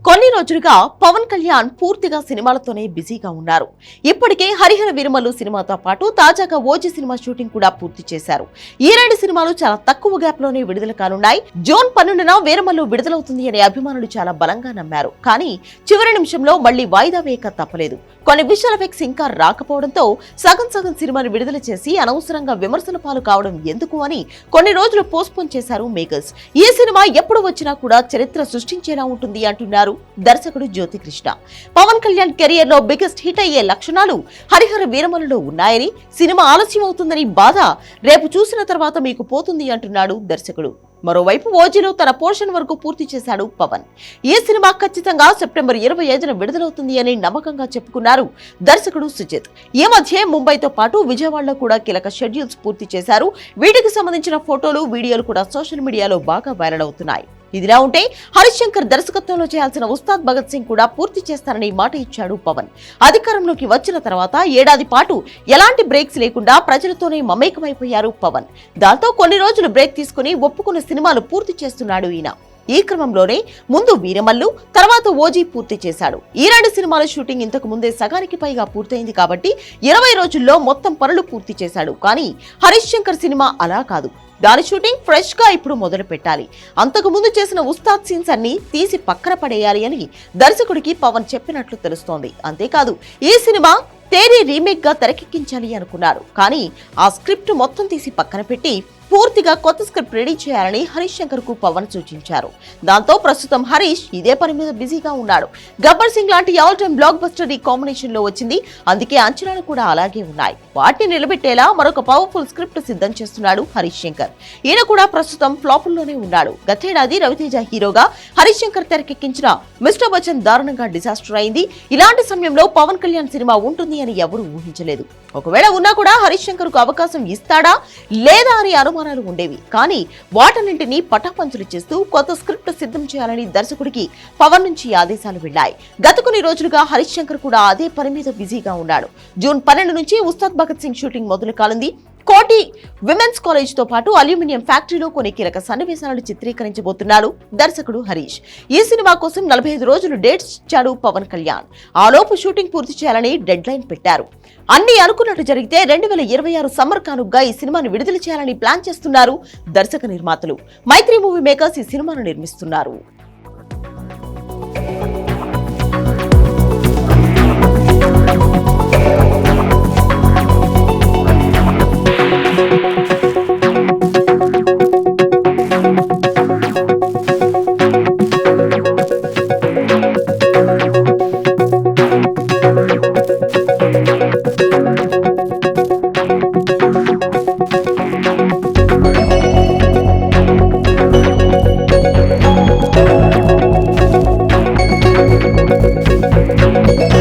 కొన్ని రోజులుగా పవన్ కళ్యాణ్ పూర్తిగా సినిమాలతోనే బిజీగా ఉన్నారు. ఇప్పటికే హరిహర వీరమల్లు సినిమాతో పాటు తాజాగా ఓజీ సినిమా షూటింగ్ కూడా పూర్తి చేశారు. ఈ రెండు సినిమాలు చాలా తక్కువ గ్యాప్ లోనే విడుదల కానున్నాయి. జూన్ 12న వీరమల్లు విడుదలవుతుంది అనే అభిమానులు చాలా బలంగా నమ్మారు. కానీ చివరి నిమిషంలో మళ్లీ వాయిదా వేయక తప్పలేదు. కొన్ని విజువల్ ఎఫెక్ట్స్ ఇంకా రాకపోవడంతో సగం సినిమాను విడుదల చేసి అనవసరంగా విమర్శల పాలు కావడం ఎందుకు అని కొన్ని రోజులు పోస్ట్పోన్ చేశారు మేకర్స్. ఈ సినిమా ఎప్పుడు వచ్చినా కూడా చరిత్ర సృష్టించేలా ఉంటుంది అంటున్నారు దర్శకుడు జ్యోతికృష్ణ. పవన్ కళ్యాణ్ కెరియర్ లో బిగ్గెస్ట్ హిట్ అయ్యే లక్షణాలు హరిహర వీరమల్లులో ఉన్నాయని, సినిమా ఆలస్యం అవుతుందని బాధ రేపు చూసిన తర్వాత మీకు పోతుంది అంటున్నాడు దర్శకుడు. మరోవైపు ఓజీలో తన పోర్షన్ వరకు పూర్తి చేశాడు పవన్. ఈ సినిమా ఖచ్చితంగా సెప్టెంబర్ 25న విడుదలవుతుంది అని నమ్మకంగా చెప్పుకున్నారు దర్శకుడు సుజిత్. ఈ మధ్య ముంబైతో పాటు విజయవాడలో కూడా కీలక షెడ్యూల్స్ పూర్తి చేశారు. వీటికి సంబంధించిన ఫోటోలు, వీడియోలు కూడా సోషల్ మీడియాలో బాగా వైరల్ అవుతున్నాయి. ఇదిలా ఉంటే హరీష్ శంకర్ దర్శకత్వంలో చేయాల్సిన ఉస్తాద్ భగత్ సింగ్ కూడా పూర్తి చేస్తారని మాట ఇచ్చాడు పవన్. అధికారంలోకి వచ్చిన తర్వాత ఏడాది పాటు ఎలాంటి బ్రేక్స్ లేకుండా ప్రజలతోనే మమేకమైపోయారు పవన్. దాంతో కొన్ని రోజులు బ్రేక్ తీసుకుని ఒప్పుకున్న సినిమాలు పూర్తి చేస్తున్నాడు ఈయన. ఈ క్రమంలోనే ముందు వీరమల్లు, తర్వాత ఓజీ పూర్తి చేశాడు. ఈ రెండు సినిమాల షూటింగ్ ఇంతకు ముందే సగానికి పైగా పూర్తయింది కాబట్టి 20 రోజుల్లో మొత్తం పనులు పూర్తి చేశాడు. కానీ హరీష్ శంకర్ సినిమా అలా కాదు. దాని షూటింగ్ ఫ్రెష్ గా ఇప్పుడు మొదలు పెట్టాలి. అంతకు ముందు చేసిన ఉస్తాద్ సీన్స్ అన్ని తీసి పక్కన పడేయాలి అని దర్శకుడికి పవన్ చెప్పినట్లు తెలుస్తోంది. అంతేకాదు ఈ సినిమా తేరీ రీమేక్ గా తెరకెక్కించాలి అనుకున్నారు. కానీ ఆ స్క్రిప్ట్ మొత్తం తీసి పక్కన పెట్టి పూర్తిగా కొత్త స్క్రిప్ట్ రెడీ చేయాలని హరీష్ శంకర్ కు పవన్ సూచించారు. దాంతో ప్రస్తుతం హరీష్ ఇదే పని మీద బిజీగా ఉన్నాడు. గబ్బర్ సింగ్ లాంటి ఆల్ టైమ్ బ్లాక్ బస్టర్ ఈ కాంబినేషన్ లో వచ్చింది. అందుకే అంచనాలు కూడా అలాగే ఉన్నాయి. వాటిని నిలబెట్టేలా మరొక పవర్ఫుల్ స్క్రిప్ట్ సిద్ధం చేస్తున్నాడు హరీష్ శంకర్. ఈయన కూడా ప్రస్తుతం ఫ్లాపుల్లోనే ఉన్నాడు. గతేడాది రవితేజ హీరోగా హరీష్ శంకర్ తెరకెక్కించిన మిస్టర్ బచ్చన్ దారుణంగా డిజాస్టర్ అయింది. ఇలాంటి సమయంలో పవన్ కళ్యాణ్ సినిమా ఉంటుంది అని ఎవరూ ఊహించలేదు. ఒకవేళ ఉన్నా కూడా హరీష్ శంకర్ కు అవకాశం ఇస్తాడా లేదా అని అనుమానాలు ఉండేవి. కానీ వాటన్నింటినీ పటాపంచలు చేస్తూ కొత్త స్క్రిప్ట్ సిద్ధం చేయాలని దర్శకుడికి పవన్ నుంచి ఆదేశాలు వెళ్లాయి. గత కొన్ని రోజులుగా హరీష్ శంకర్ కూడా అదే పని మీద బిజీగా ఉన్నాడు. జూన్ 12 నుంచి ఉస్తాద్ భగత్ సింగ్ షూటింగ్ మొదలు కానుంది. కోటి విమెన్స్ కాలేజ్ తో పాటు అల్యూమినియం ఫ్యాక్టరీలో కొన్ని కీలక సన్నివేశాలను చిత్రీకరించబోతున్నాడు దర్శకుడు హరీష్. ఈ సినిమా కోసం 45 రోజులు డేట్స్ ఇచ్చాడు పవన్ కళ్యాణ్. ఆలోపు షూటింగ్ పూర్తి చేయాలని డెడ్ లైన్ పెట్టారు. అన్ని అనుకున్నట్టు జరిగితే 2026 సమ్మర్ కానుగ్గా ఈ సినిమాను విడుదల చేయాలని ప్లాన్ చేస్తున్నారు దర్శక నిర్మాతలు. మైత్రి మూవీ మేకర్స్ ఈ సినిమాను నిర్మిస్తున్నారు.